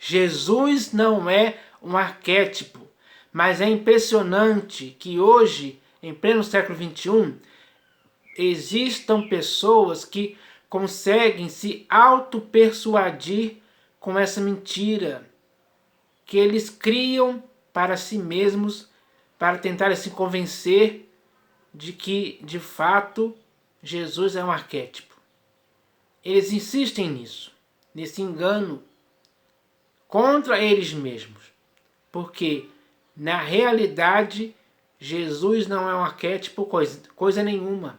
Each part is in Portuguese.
Jesus não é um arquétipo, mas é impressionante que hoje, em pleno século XXI, existam pessoas que conseguem se auto-persuadir com essa mentira que eles criam para si mesmos, para tentar se convencer de que, de fato, Jesus é um arquétipo. Eles insistem nisso, nesse engano contra eles mesmos, porque na realidade Jesus não é um arquétipo coisa nenhuma.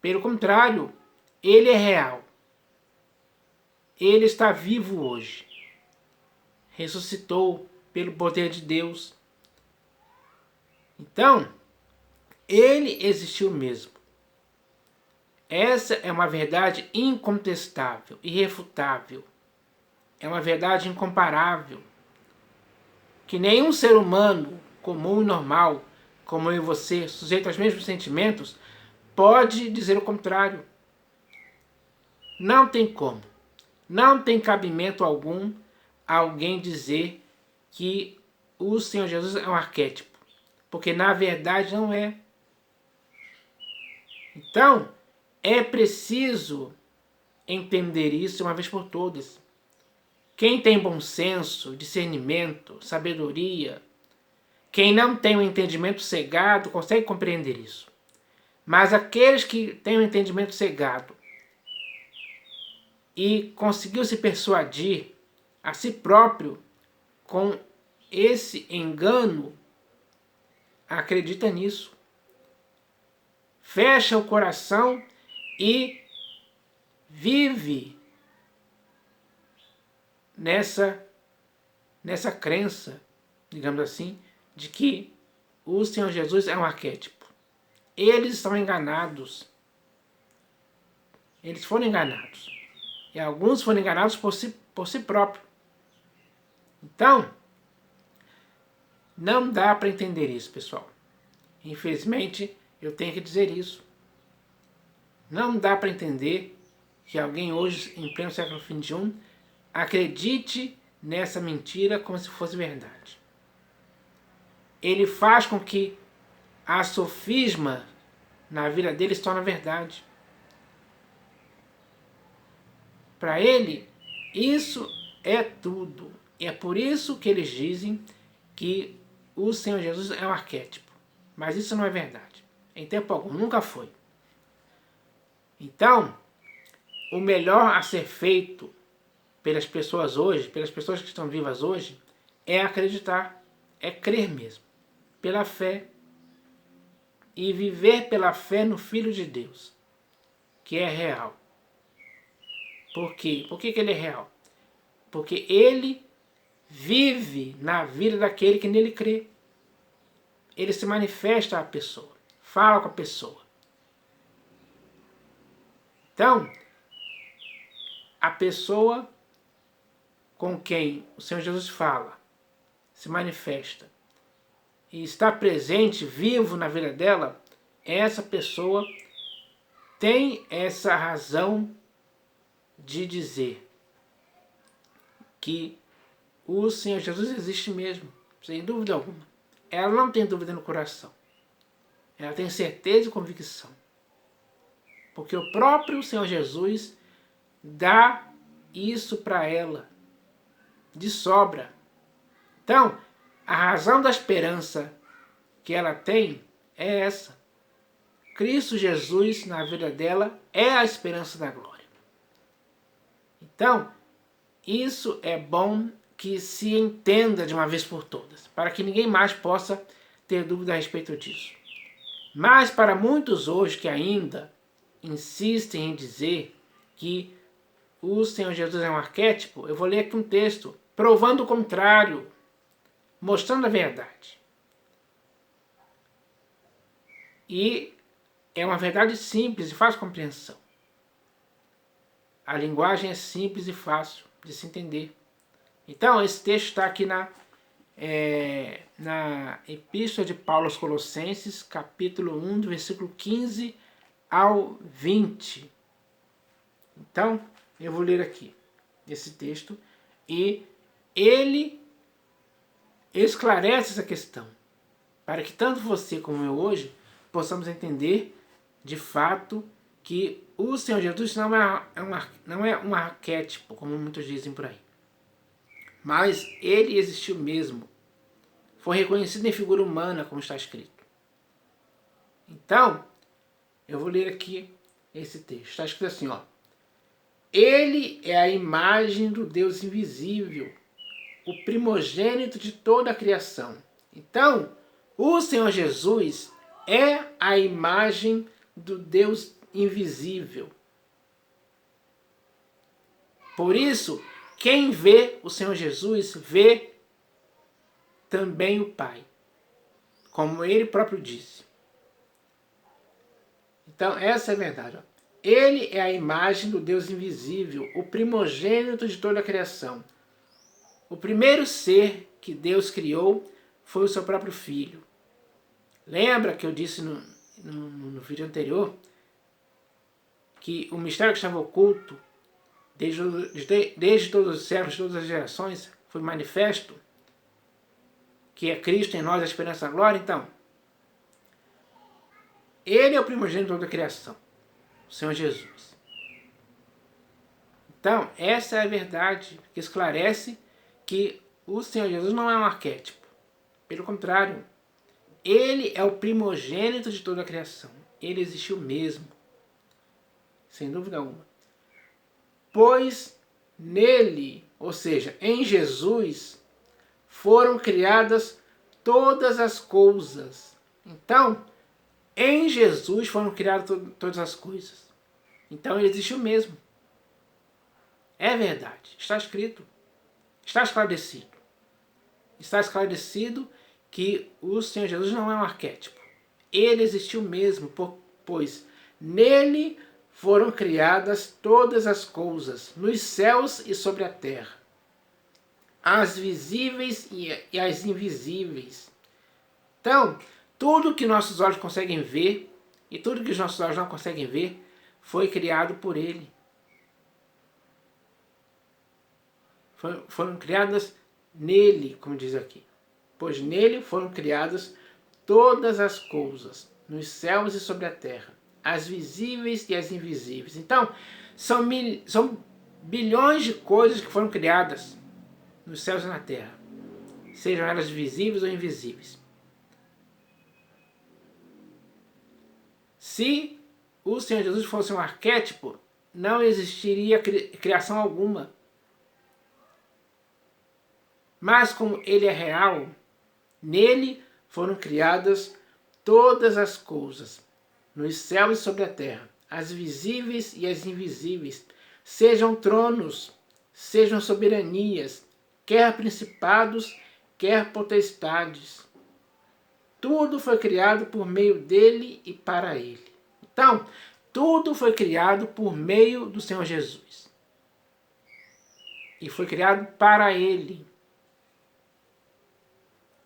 Pelo contrário, ele é real. Ele está vivo hoje. Ressuscitou pelo poder de Deus. Então, ele existiu mesmo. Essa é uma verdade incontestável, irrefutável. É uma verdade incomparável. Que nenhum ser humano comum e normal, como eu e você, sujeito aos mesmos sentimentos, pode dizer o contrário. Não tem como. Não tem cabimento algum alguém dizer que o Senhor Jesus é um arquétipo. Porque na verdade não é. Então, é preciso entender isso de uma vez por todas. Quem tem bom senso, discernimento, sabedoria, quem não tem um entendimento cegado, consegue compreender isso. Mas aqueles que têm um entendimento cegado e conseguiu se persuadir a si próprio com esse engano, acredita nisso. Fecha o coração e vive nessa crença, digamos assim, de que o Senhor Jesus é um arquétipo. Eles estão enganados. Eles foram enganados. E alguns foram enganados por si próprios. Então, não dá para entender isso, pessoal. Infelizmente, eu tenho que dizer isso. Não dá para entender que alguém hoje, em pleno século XXI, acredite nessa mentira como se fosse verdade. Ele faz com que a sofisma na vida dele se torne verdade. Para ele, isso é tudo. E é por isso que eles dizem que o Senhor Jesus é um arquétipo. Mas isso não é verdade. Em tempo algum, nunca foi. Então, o melhor a ser feito pelas pessoas hoje, pelas pessoas que estão vivas hoje, é acreditar, é crer mesmo, pela fé, e viver pela fé no Filho de Deus, que é real. Por quê? Por que ele é real? Porque ele vive na vida daquele que nele crê. Ele se manifesta à pessoa, fala com a pessoa. Então, a pessoa com quem o Senhor Jesus fala, se manifesta e está presente, vivo na vida dela, essa pessoa tem essa razão de dizer que o Senhor Jesus existe mesmo, sem dúvida alguma. Ela não tem dúvida no coração. Ela tem certeza e convicção. Porque o próprio Senhor Jesus dá isso para ela, de sobra. Então, a razão da esperança que ela tem é essa. Cristo Jesus, na vida dela, é a esperança da glória. Então, isso é bom que se entenda de uma vez por todas, para que ninguém mais possa ter dúvida a respeito disso. Mas para muitos hoje que ainda insistem em dizer que o Senhor Jesus é um arquétipo, eu vou ler aqui um texto provando o contrário, mostrando a verdade. E é uma verdade simples e fácil de compreensão. A linguagem é simples e fácil de se entender. Então, esse texto está aqui na Epístola de Paulo aos Colossenses, capítulo 1, do versículo 15 ao 20. Então, eu vou ler aqui esse texto e ele esclarece essa questão, para que tanto você como eu hoje possamos entender de fato que o Senhor Jesus não é um arquétipo, como muitos dizem por aí, mas ele existiu mesmo, foi reconhecido em figura humana, como está escrito. Então, eu vou ler aqui esse texto. Está escrito assim, ó: ele é a imagem do Deus invisível, o primogênito de toda a criação. Então, o Senhor Jesus é a imagem do Deus invisível. Por isso, quem vê o Senhor Jesus vê também o Pai, como ele próprio disse. Então, essa é a verdade. Ele é a imagem do Deus invisível, o primogênito de toda a criação. O primeiro ser que Deus criou foi o seu próprio Filho. Lembra que eu disse no vídeo anterior que o mistério que estava oculto desde todos os séculos, todas as gerações, foi manifesto, que é Cristo em nós, a esperança da glória? Então, ele é o primogênito de toda a criação, o Senhor Jesus. Então, essa é a verdade que esclarece que o Senhor Jesus não é um arquétipo. Pelo contrário, ele é o primogênito de toda a criação. Ele existiu mesmo, sem dúvida alguma. Pois nele, ou seja, em Jesus, foram criadas todas as coisas. Então, em Jesus foram criadas todas as coisas. Então ele existiu mesmo. É verdade. Está escrito. Está esclarecido. Está esclarecido que o Senhor Jesus não é um arquétipo. Ele existiu mesmo, pois nele foram criadas todas as coisas, nos céus e sobre a terra, as visíveis e as invisíveis. Então, tudo que nossos olhos conseguem ver e tudo que os nossos olhos não conseguem ver foi criado por ele. Foram criadas nele, como diz aqui. Pois nele foram criadas todas as coisas, nos céus e sobre a terra, as visíveis e as invisíveis. Então, são bilhões de coisas que foram criadas nos céus e na terra, sejam elas visíveis ou invisíveis. Se o Senhor Jesus fosse um arquétipo, não existiria criação alguma. Mas como ele é real, nele foram criadas todas as coisas, nos céus e sobre a terra, as visíveis e as invisíveis, sejam tronos, sejam soberanias, quer principados, quer potestades. Tudo foi criado por meio dele e para ele. Então, tudo foi criado por meio do Senhor Jesus. E foi criado para ele.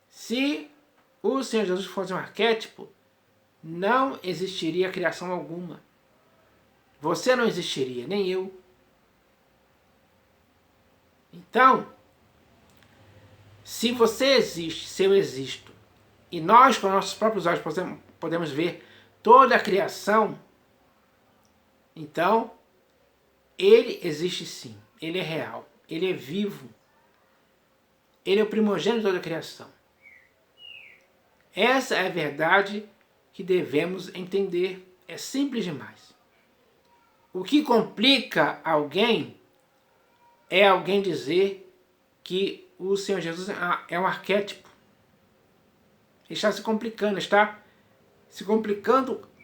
Se o Senhor Jesus fosse um arquétipo, não existiria criação alguma. Você não existiria, nem eu. Então, se você existe, se eu existo, e nós com nossos próprios olhos podemos ver toda a criação, então, ele existe sim, ele é real, ele é vivo, ele é o primogênito de toda a criação. Essa é a verdade que devemos entender, é simples demais. O que complica alguém é alguém dizer que o Senhor Jesus é um arquétipo. Está se complicando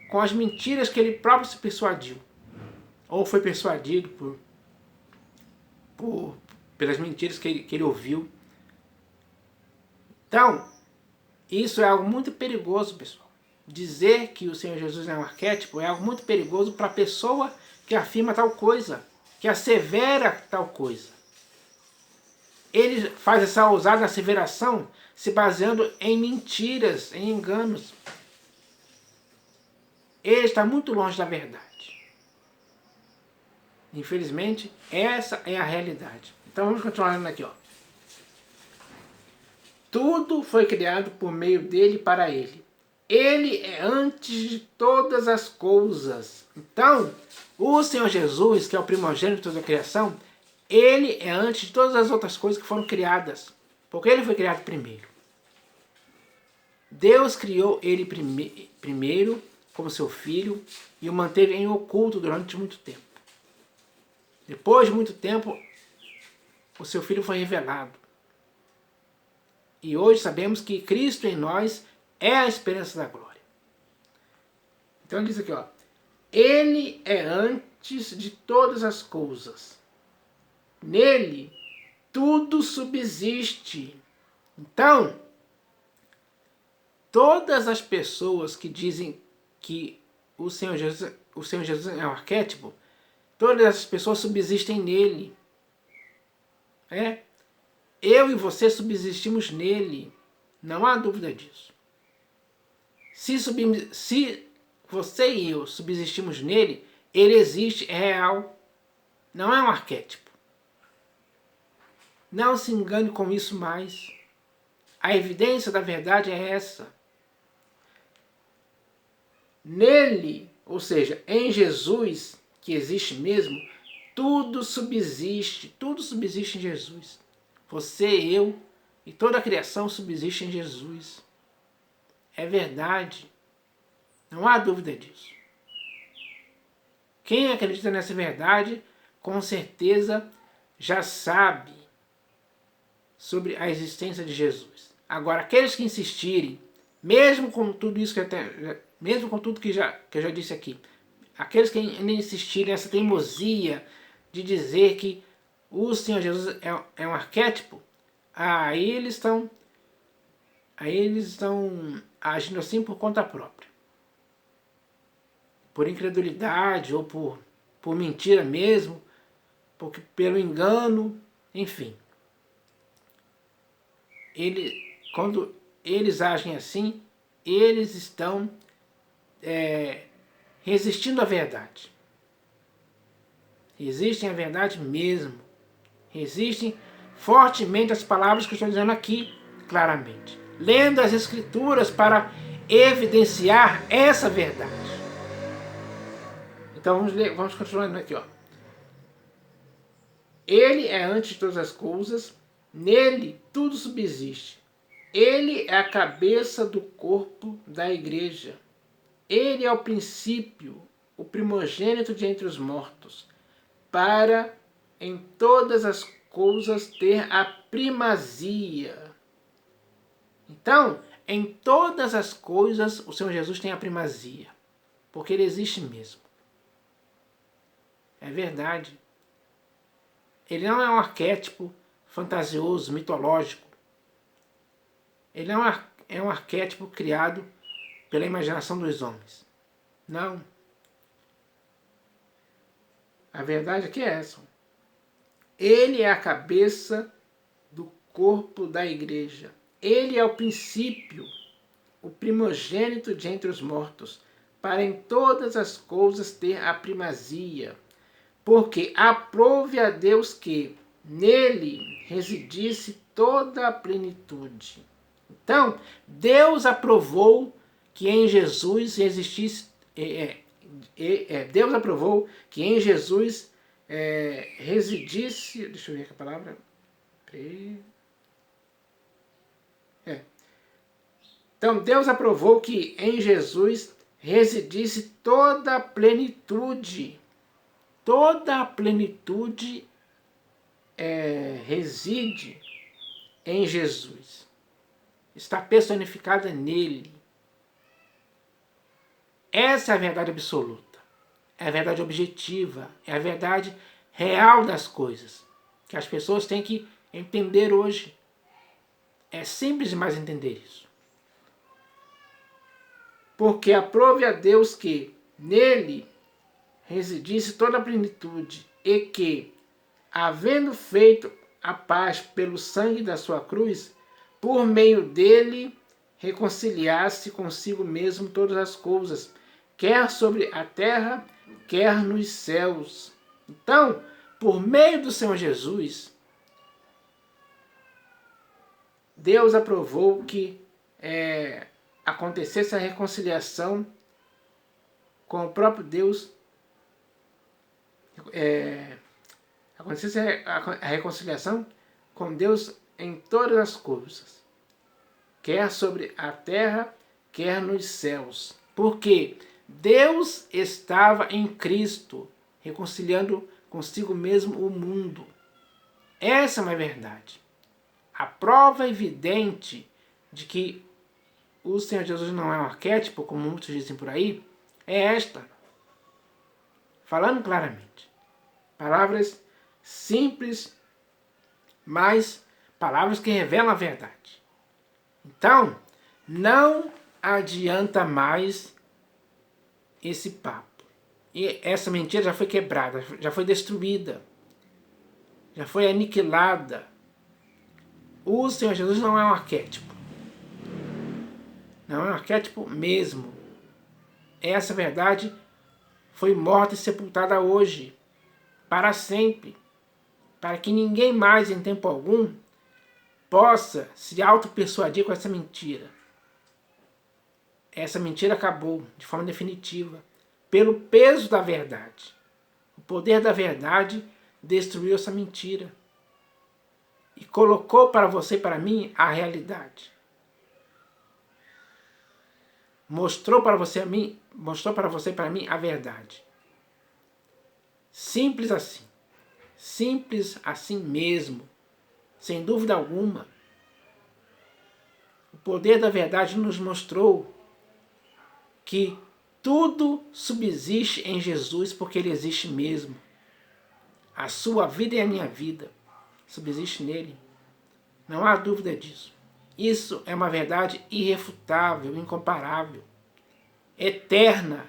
com as mentiras que ele próprio se persuadiu. Ou foi persuadido pelas mentiras que ele ouviu. Então, isso é algo muito perigoso, pessoal. Dizer que o Senhor Jesus é um arquétipo é algo muito perigoso para a pessoa que afirma tal coisa, que assevera tal coisa. Ele faz essa ousada asseveração se baseando em mentiras, em enganos. Ele está muito longe da verdade. Infelizmente, essa é a realidade. Então vamos continuar lendo aqui, ó. Tudo foi criado por meio dele e para ele. Ele é antes de todas as coisas. Então, o Senhor Jesus, que é o primogênito da criação, ele é antes de todas as outras coisas que foram criadas. Porque ele foi criado primeiro. Deus criou ele primeiro como seu filho e o manteve em oculto durante muito tempo. Depois de muito tempo, o seu filho foi revelado. E hoje sabemos que Cristo em nós é a esperança da glória. Então ele diz aqui, ó, ele é antes de todas as coisas. Nele tudo subsiste. Então, todas as pessoas que dizem que o Senhor Jesus é um arquétipo, todas essas pessoas subsistem nele. Eu e você subsistimos nele. Não há dúvida disso. Se você e eu subsistimos nele, ele existe, é real. Não é um arquétipo. Não se engane com isso mais. A evidência da verdade é essa. Nele, ou seja, em Jesus, que existe mesmo, tudo subsiste em Jesus. Você, eu e toda a criação subsiste em Jesus. É verdade. Não há dúvida disso. Quem acredita nessa verdade, com certeza já sabe sobre a existência de Jesus. Agora, aqueles que insistirem, mesmo com tudo isso mesmo com tudo que eu já disse aqui, aqueles que ainda insistirem nessa teimosia de dizer que o Senhor Jesus é um arquétipo, aí eles estão agindo assim por conta própria. Por incredulidade ou por mentira mesmo, pelo engano, enfim. Quando eles agem assim, eles estão resistindo à verdade. Resistem à verdade mesmo. Resistem fortemente às palavras que eu estou dizendo aqui, claramente. Lendo as Escrituras para evidenciar essa verdade. Então vamos continuando aqui, ó. Ele é antes de todas as coisas, nele tudo subsiste. Ele é a cabeça do corpo da igreja. Ele é o princípio, o primogênito de entre os mortos, para em todas as coisas ter a primazia. Então, em todas as coisas, o Senhor Jesus tem a primazia, porque ele existe mesmo. É verdade. Ele não é um arquétipo fantasioso, mitológico. Ele não é um arquétipo criado pela imaginação dos homens. Não. A verdade aqui é essa. Ele é a cabeça do corpo da igreja. Ele é o princípio, o primogênito de entre os mortos, para em todas as coisas ter a primazia. Porque aprove a Deus que nele residisse toda a plenitude. Então, Deus aprovou que em Jesus existisse, Deus aprovou que em Jesus residisse, deixa eu ver aqui a palavra, Então Deus aprovou que em Jesus residisse toda a plenitude. Toda a plenitude reside em Jesus. Está personificada nele. Essa é a verdade absoluta. É a verdade objetiva. É a verdade real das coisas. Que as pessoas têm que entender hoje. É simples demais entender isso. Porque aprove a Deus que nele residisse toda a plenitude e que, havendo feito a paz pelo sangue da sua cruz, por meio dele reconciliasse consigo mesmo todas as coisas, quer sobre a terra, quer nos céus. Então, por meio do Senhor Jesus, Deus aprovou que acontecesse a reconciliação com o próprio Deus, acontecesse a reconciliação com Deus em todas as coisas, quer sobre a terra, quer nos céus. Porque Deus estava em Cristo, reconciliando consigo mesmo o mundo. Essa é uma verdade. A prova evidente de que o Senhor Jesus não é um arquétipo, como muitos dizem por aí, é esta. Falando claramente. Palavras simples, mas palavras que revelam a verdade. Então, não adianta mais esse papo. E essa mentira já foi quebrada, já foi destruída, já foi aniquilada. O Senhor Jesus não é um arquétipo. Não é um arquétipo mesmo. Essa verdade foi morta e sepultada hoje, para sempre, para que ninguém mais, em tempo algum, possa se auto-persuadir com essa mentira. Essa mentira acabou de forma definitiva, pelo peso da verdade. O poder da verdade destruiu essa mentira e colocou para você e para mim a realidade. Mostrou para você e para mim a verdade. Simples assim. Simples assim mesmo. Sem dúvida alguma. O poder da verdade nos mostrou que tudo subsiste em Jesus porque Ele existe mesmo. A sua vida e a minha vida subsiste nele. Não há dúvida disso. Isso é uma verdade irrefutável, incomparável, eterna.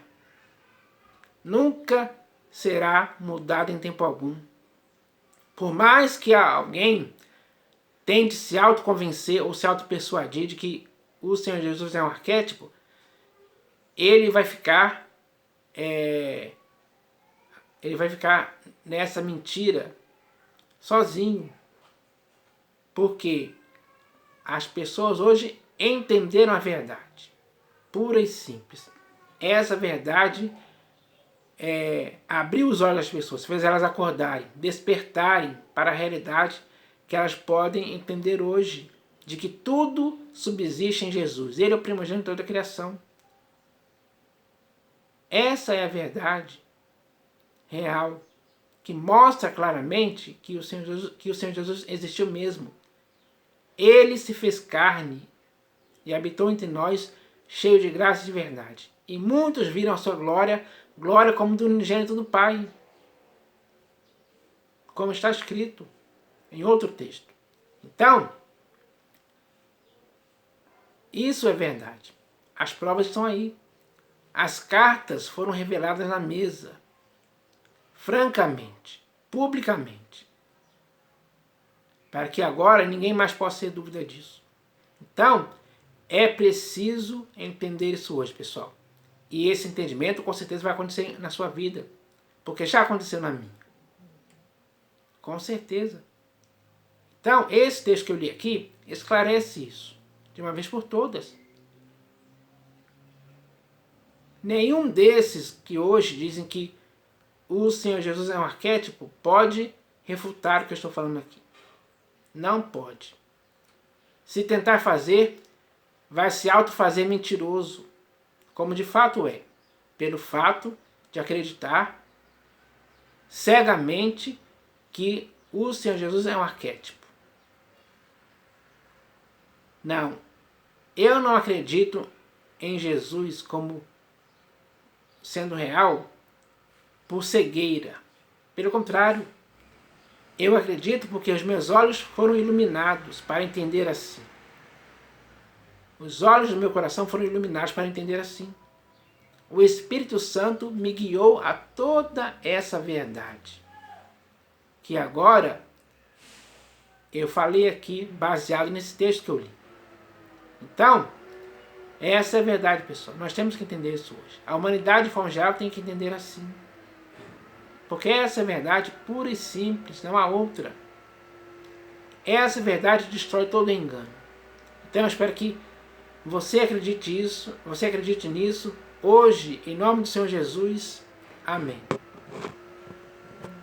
Nunca será mudada em tempo algum. Por mais que alguém tente se autoconvencer ou se autopersuadir de que o Senhor Jesus é um arquétipo, ele vai ficar nessa mentira sozinho. Porque as pessoas hoje entenderam a verdade, pura e simples. Essa verdade abriu os olhos das pessoas, fez elas acordarem, despertarem para a realidade que elas podem entender hoje, de que tudo subsiste em Jesus. Ele é o primogênito da criação. Essa é a verdade real, que mostra claramente que o Senhor Jesus existiu mesmo. Ele se fez carne e habitou entre nós, cheio de graça e de verdade. E muitos viram a sua glória como do unigênito do Pai. Como está escrito em outro texto. Então, isso é verdade. As provas estão aí. As cartas foram reveladas na mesa. Francamente, publicamente. Para que agora ninguém mais possa ter dúvida disso. Então, é preciso entender isso hoje, pessoal. E esse entendimento com certeza vai acontecer na sua vida. Porque já aconteceu na minha. Com certeza. Então, esse texto que eu li aqui esclarece isso. De uma vez por todas. Nenhum desses que hoje dizem que o Senhor Jesus é um arquétipo pode refutar o que eu estou falando aqui. Não pode. Se tentar fazer, vai se autofazer mentiroso, como de fato é, pelo fato de acreditar cegamente que o Senhor Jesus é um arquétipo. Não, eu não acredito em Jesus como sendo real por cegueira. Pelo contrário, eu acredito porque os meus olhos foram iluminados para entender assim. Os olhos do meu coração foram iluminados para entender assim. O Espírito Santo me guiou a toda essa verdade. Que agora eu falei aqui baseado nesse texto que eu li. Então, essa é a verdade, pessoal. Nós temos que entender isso hoje. A humanidade, de forma geral, tem que entender assim. Porque essa é a verdade pura e simples, não há outra. Essa verdade destrói todo engano. Então eu espero que você acredite nisso, hoje, em nome do Senhor Jesus. Amém.